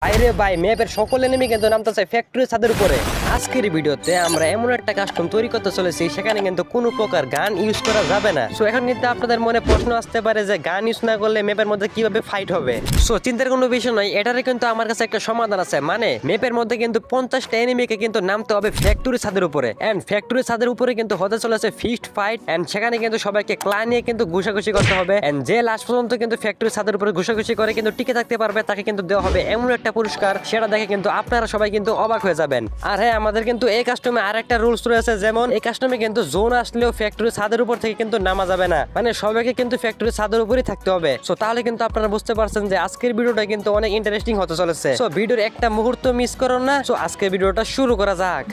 আরে ভাই ম্যাপের সকল এনিমি কিন্তু নামতেছে ফ্যাক্টরি ছাদের উপরে। আজকের ভিডিওতে আমরা এমন একটা কাস্টম তৈরি করতে চলেছি সেখানে কিন্তু কোনো প্রকার গান ইউজ করা যাবে না। সো এখন কিন্তু আপনাদের মনে প্রশ্ন আসতে পারে যে গান ইউজ না করলে ম্যাপের মধ্যে কিভাবে ফাইট হবে। সো চিন্তার কোনো বিষয় নয়, এটারে কিন্তু আমার কাছে একটা সমাধান আছে। মানে ম্যাপের মধ্যে কিন্তু 50টা এনিমিকে কিন্তু নামতে হবে ফ্যাক্টরি ছাদের উপরে, এন্ড ফ্যাক্টরি ছাদের উপরে কিন্তু হতে চলেছে ফিস্ট ফাইট, এন্ড সেখানে কিন্তু সবাইকে ক্লান নিয়ে কিন্তু ঘুষাঘুষি করতে হবে, এন্ড যে লাস্ট পর্যন্ত কিন্তু ফ্যাক্টরি ছাদের উপরে ঘুষাঘুষি করে কিন্তু টিকে থাকতে পারবে তাকে কিন্তু দেওয়া হবে এমন একটা পুরস্কার, সেটা দেখে কিন্তু আপনারা সবাই কিন্তু অবাক হয়ে যাবেন। আর হ্যাঁ, আমাদের কিন্তু এই কাস্টমে আর একটা রুলস রয়েছে, যেমন এই কাস্টমে কিন্তু জোন আসলেও ফ্যাক্টরি ছাদের উপর থেকে কিন্তু নামা যাবে না, মানে সবাইকে কিন্তু ফ্যাক্টরি ছাদের উপরই থাকতে হবে। সো তাহলে কিন্তু আপনারা বুঝতে পারছেন যে আজকের ভিডিওটা কিন্তু অনেক ইন্টারেস্টিং হতে চলেছে। সো ভিডিওর একটা মুহূর্ত মিস করো না। সো আজকের ভিডিওটা শুরু করা যাক।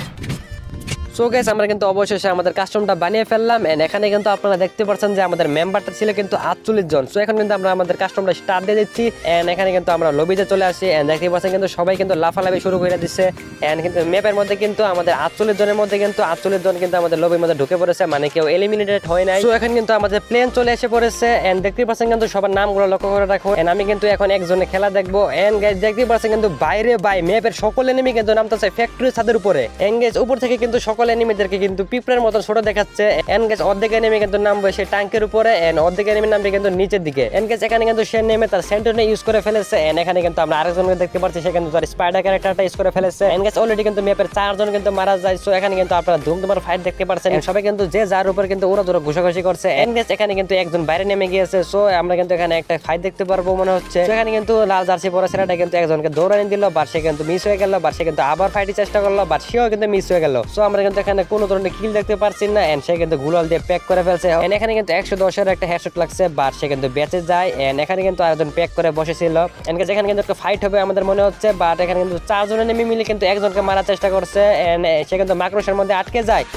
সো গাইস, আমরা কিন্তু অবশেষে আমাদের কাস্টমটা বানিয়ে ফেললাম, এন্ড এখানে কিন্তু আপনারা দেখতে পাচ্ছেন যে আমাদের মেম্বারটা ছিল কিন্তু 48 জন। সো এখন কিন্তু আমরা আমাদের কাস্টমটা স্টার্ট দিয়ে দিচ্ছি, এন্ড এখানে কিন্তু আমরা লবিতে চলে আসি, এন্ড দেখতে পাচ্ছেন কিন্তু সবাই কিন্তু লাফালাফি শুরু করে দিচ্ছে, এন্ড কিন্তু ম্যাপের মধ্যে কিন্তু আমাদের 48 জনের মধ্যে কিন্তু 48 জন কিন্তু আমাদের লবির মধ্যে ঢুকে পড়েছে, মানে কেউ এলিমিনেটেড হয় নাই। সো এখন কিন্তু আমাদের প্লেন চলে এসে পড়েছে, এন্ড দেখতে পাচ্ছেন কিন্তু সবার নামগুলো লক্ষ্য করে রাখো, এন্ড আমি কিন্তু এখন একজনের খেলা দেখবো। এন্ড গাইস দেখতে পাচ্ছেন কিন্তু বাইরে ম্যাপের সকল এনিমি কিন্তু নামতেছে ফ্যাক্টরি ছাদের উপরে। এনগেজ উপর থেকে কিন্তু সকল এনিমিদেরকে কিন্তু পিঁপড়ের মতো ছোট দেখাচ্ছে। এনগেজ অর্ধেক এনিমি কিন্তু নামবে সেই ট্যাঙ্কের উপরে, এন্ড অর্ধেক এনিমি নামবে কিন্তু নিচের দিকে। এনগেজ এখানে কিন্তু সে নেমে তার সেন্টনে ইউজ করে ফেলেছে, এন্ড এখানে কিন্তু আমরা আরেকজনকে দেখতে পাচ্ছি সে কিন্তু তার স্পাইডার ক্যারেক্টারটা ইউজ করে ফেলেছে। এনগেজ অলরেডি কিন্তু ম্যাপের 4 জন কিন্তু মারা যায়। সো এখানে কিন্তু আপনারা ধুমধুমার ফাইট দেখতে পাচ্ছেন, সবাই কিন্তু যে যার উপর কিন্তু ওরা ধরে ঘুষাঘুষি করছে। এনগেজ এখানে কিন্তু একজন বাইরে নেমে গিয়েছে। সো আমরা কিন্তু এখানে একটা ফাইট দেখতে পারবো মনে হচ্ছে। এখানে কিন্তু লাল জার্সি পরা ছেলেটা কিন্তু একজনকে দৌড়ানি দিল, বাট সে কিন্তু মিস হয়ে গেল, বাট সে কিন্তু আবার ফাইটের চেষ্টা করলো, বাট সেও কিন্তু মিস হয়ে গেল। সো আমরা কিন্তু এখানে কোনো ধরনের কিল দেখতে পারছি না, এন্ড সে কিন্তু গুলাল দিয়ে প্যাক করে ফেলছে। এন্ড এখানে কিন্তু 110 এর একটা হেডশট লাগছে, বাট সে কিন্তু বেঁচে যায়। এন্ড এখানে কিন্তু আরেকজন প্যাক করে বসেছিল। এন্ড এখানে কিন্তু একটা ফাইট হবে আমাদের মনে হচ্ছে, বাট এখানে কিন্তু 4 জনের নেমে মিলে কিন্তু একজনকে মারার চেষ্টা করছে, এন্ড সে কিন্তু মাকড়সার মধ্যে আটকে যায়।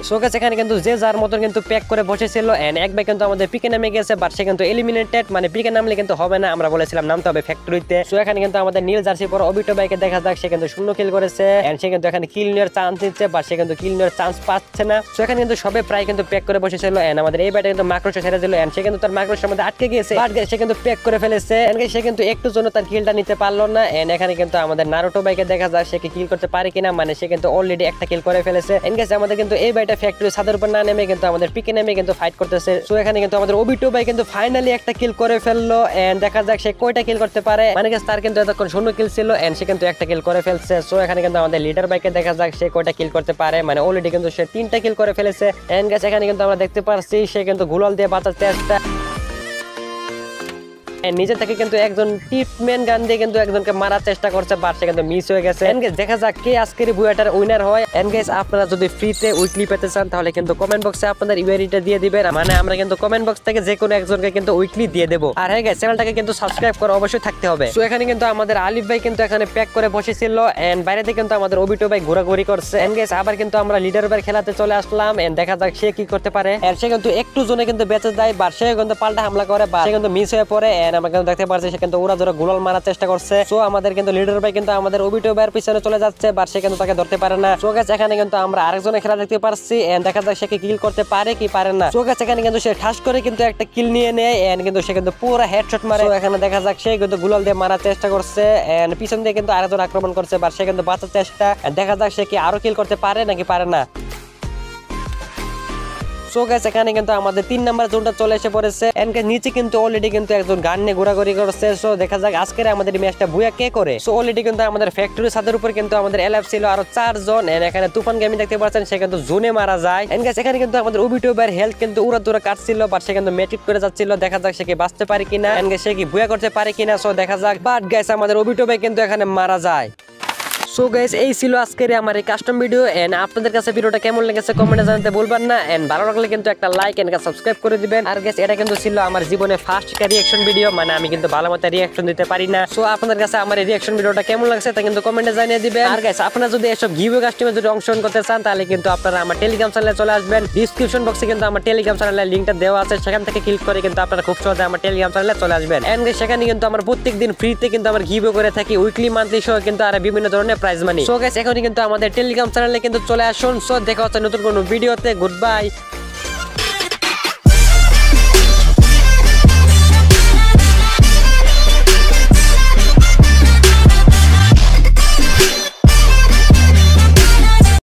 সো গাইস এখানে কিন্তু যে যার মতন কিন্তু প্যাক করে বসেছিল, এন্ড এক ভাই কিন্তু আমাদের পিকে নামে গেছে, বাট সে কিন্তু এলিমিনেটেড, মানে পিকে নামলে কিন্তু হবে না, আমরা বলেছিলাম নামতে হবে ফ্যাক্টরিতে। সো এখানে কিন্তু আমাদের নীল জার্সি পরে অবিটো ভাইকে দেখা যাক, সে কিন্তু 0 কিল করেছে, এন্ড সে কিন্তু এখানে কিল নেওয়ার চান্স নিচ্ছে, বাট সে কিন্তু কিল নেওয়ার চান্স পাচ্ছে না। সো এখানে কিন্তু সবে প্রায় কিন্তু প্যাক করে বসেছিল, এন্ড আমাদের এই ভাইটা কিন্তু মাকড়সা ছেড়ে দিল, এন্ড সে কিন্তু তার মাকড়সার মধ্যে আটকে গিয়েছে, বাট সে কিন্তু প্যাক করে ফেলেছে, এন্ড সে কিন্তু একটু জন্য তার কিলটা নিতে পারলো না। এন্ড এখানে কিন্তু আমাদের নারুটো ভাইকে দেখা যাক সে কি কিল করতে পারে কিনা, মানে সে কিন্তু অলরেডি একটা কিল করে ফেলেছে। এন্ড গাইস আমাদের কিন্তু এই ভাইটা ফ্যাক্টরি ছাদের উপর না নেমে কিন্তু আমাদের পিকে নেমে কিন্তু ফাইট করতেছে। সো এখানে কিন্তু আমাদের ওবিটো ভাই কিন্তু ফাইনালি একটা কিল করে ফেললো, এন্ড দেখা যাক সে কয়টা কিল করতে পারে। মানে তার কিন্তু এতক্ষণ 0 কিল ছিল, এন্ড সে কিন্তু একটা কিল করে ফেলছে। সো এখানে কিন্তু আমাদের লিডার ভাইকে দেখা যাক সে কয়টা কিল করতে পারে, মানে অলরেডি কিন্তু সে 3টা কিল করে ফেলেছে। এন্ড গাইস এখানে কিন্তু আমরা দেখতে পাচ্ছি সে কিন্তু গুলাল দিয়ে বাঁচার চেষ্টা, নিজে থেকে কিন্তু একজন ট্রিটমেন্ট গান দিয়ে কিন্তু একজনকে মারার চেষ্টা করছে, বাট সে কিন্তু মিস হয়ে গেছে। এনগেজ দেখা যাক কে আজকের বুয়াটার উইনার হয়। এনগেজ আপনারা যদি ফ্রিতে উইকলি পেতে চান তাহলে কিন্তু কমেন্ট বক্সে আপনাদের ইউআইডিটা দিয়ে দিবেন, মানে আমরা কিন্তু কমেন্ট বক্স থেকে যে কোনো একজনকে কিন্তু উইকলি দিয়ে দেবো। আর হ্যাঁ গাইস, চ্যানেলটাকে কিন্তু সাবস্ক্রাইব করা অবশ্যই থাকতে হবে। সো এখানে কিন্তু আমাদের আলিফ ভাই কিন্তু এখানে প্যাক করে বসেছিল, এন্ড বাইরে থেকে কিন্তু আমাদের ওবিটো ভাই ঘোরাঘুরি করছে। এনগেজ আবার কিন্তু আমরা লিডার ভাই খেলাতে চলে আসলাম, এন্ড দেখা যাক সে কি করতে পারে। এন্ড সে কিন্তু একটু জনে কিন্তু বেঁচে যায়, বাট সে কিন্তু পাল্টা হামলা করে, বাট সে কিন্তু মিস হয়ে পড়ে, এন্ড আমরা কিন্তু দেখতে পাচ্ছি সে কিন্তু ওরা ধরে গুলাল মারার চেষ্টা করছে। সো আমাদের কিন্তু লিডার ভাই কিন্তু আমাদের ওবিটো ভাইয়ের পিছনে চলে যাচ্ছে, বাট সে কিন্তু তাকে ধরতে পারে না। সো গাইস এখানে কিন্তু আমরা আরেকজনের খেলা দেখতে পাচ্ছি, এন্ড দেখা যাক সে কি কিল করতে পারে কি পারে না। সো গাইস এখানে কিন্তু সে ঠাস করে কিন্তু একটা কিল নিয়ে নেয়, এন্ড কিন্তু সে কিন্তু পুরো হেডশট মারে। সো এখানে দেখা যাক সে কিন্তু গুলাল দিয়ে মারার চেষ্টা করছে, এন্ড পিছন দিয়ে কিন্তু আরেকজন আক্রমণ করছে, বাট সে কিন্তু বাঁচার চেষ্টা। দেখা যাক সে কি আরো কিল করতে পারে নাকি পারে না। সো গাইস এখানে কিন্তু আমাদের 3 নাম্বার জোনটা চলে এসে পড়েছে, এন্ড নিচে কিন্তু অলরেডি কিন্তু একজন গান নিয়ে ঘোরাঘুরি করছে। সো দেখা যাক আজকের আমাদের ম্যাচটা বুয়া কে করে। সো অলরেডি কিন্তু আমাদের ফ্যাক্টরি ছাদের উপর কিন্তু আমাদের এলএফ ছিল আরো 4 জন, এন্ড এখানে তুফান গেমিং দেখতে পাচ্ছেন সে কিন্তু জোনে মারা যায়। এন্ড গাইস এখানে কিন্তু আমাদের ওবিটো ভাইয়ের হেলথ কিন্তু উড়া দুরা কাটছিল, বাট সে কিন্তু মেট্রিক করে যাচ্ছিল, দেখা যাক সে কি বাঁচতে পারে কিনা, এন্ড গাইস সে কি বুয়া করতে পারে কিনা। সো দেখা যাক, বাট গাইস আমাদের ওবিটো ভাই কিন্তু এখানে মারা যায়। সো গাইস এই ছিল আজকের আমার এই কাস্টম ভিডিও, এন্ড আপনাদের কাছে ভিডিওটা কেমন লেগেছে কমেন্টে জানাতে ভুলবেন না, এন্ড ভালো লাগলে কিন্তু একটা লাইক এন্ড সাবস্ক্রাইব করে দিবেন। আর গাইস এটা কিন্তু ছিল আমার জীবনে ফার্স্ট একটা রিঅ্যাকশন ভিডিও, মানে আমি কিন্তু ভালো মতো রিঅ্যাকশন দিতে পারি না। সো আপনাদের কাছে আমার এই রিঅ্যাকশন ভিডিওটা কেমন লাগছে তা কিন্তু কমেন্টে জানিয়ে দিবেন। আর গাইস আপনারা যদি এসব গিভওয়ে কাস্টমে যদি অংশগ্রহণ করতে চান তাহলে কিন্তু আপনারা আমার টেলিগ্রাম চ্যানেলে চলে আসবেন। ডেসক্রিপশন বক্সে কিন্তু আমার টেলিগ্রাম চ্যানেলের লিংকটা দেওয়া আছে, সেখান থেকে ক্লিক করে কিন্তু আপনারা খুব সহজে আমার টেলিগ্রাম চ্যানেলে চলে আসবেন। এন্ড সেখানে কিন্তু আমরা প্রত্যেকদিন ফ্রিতে কিন্তু আমরা গিভওয়ে করে থাকি, উইকলি মান্থলি সহ কিন্তু আর বিভিন্ন ধরনের প্রাইজ মানি। সো গাইস এখনই কিন্তু আমাদের টেলিগ্রাম চ্যানেলে কিন্তু চলে আসুন। সো দেখা হচ্ছে নতুন কোনো ভিডিওতে। Good bye.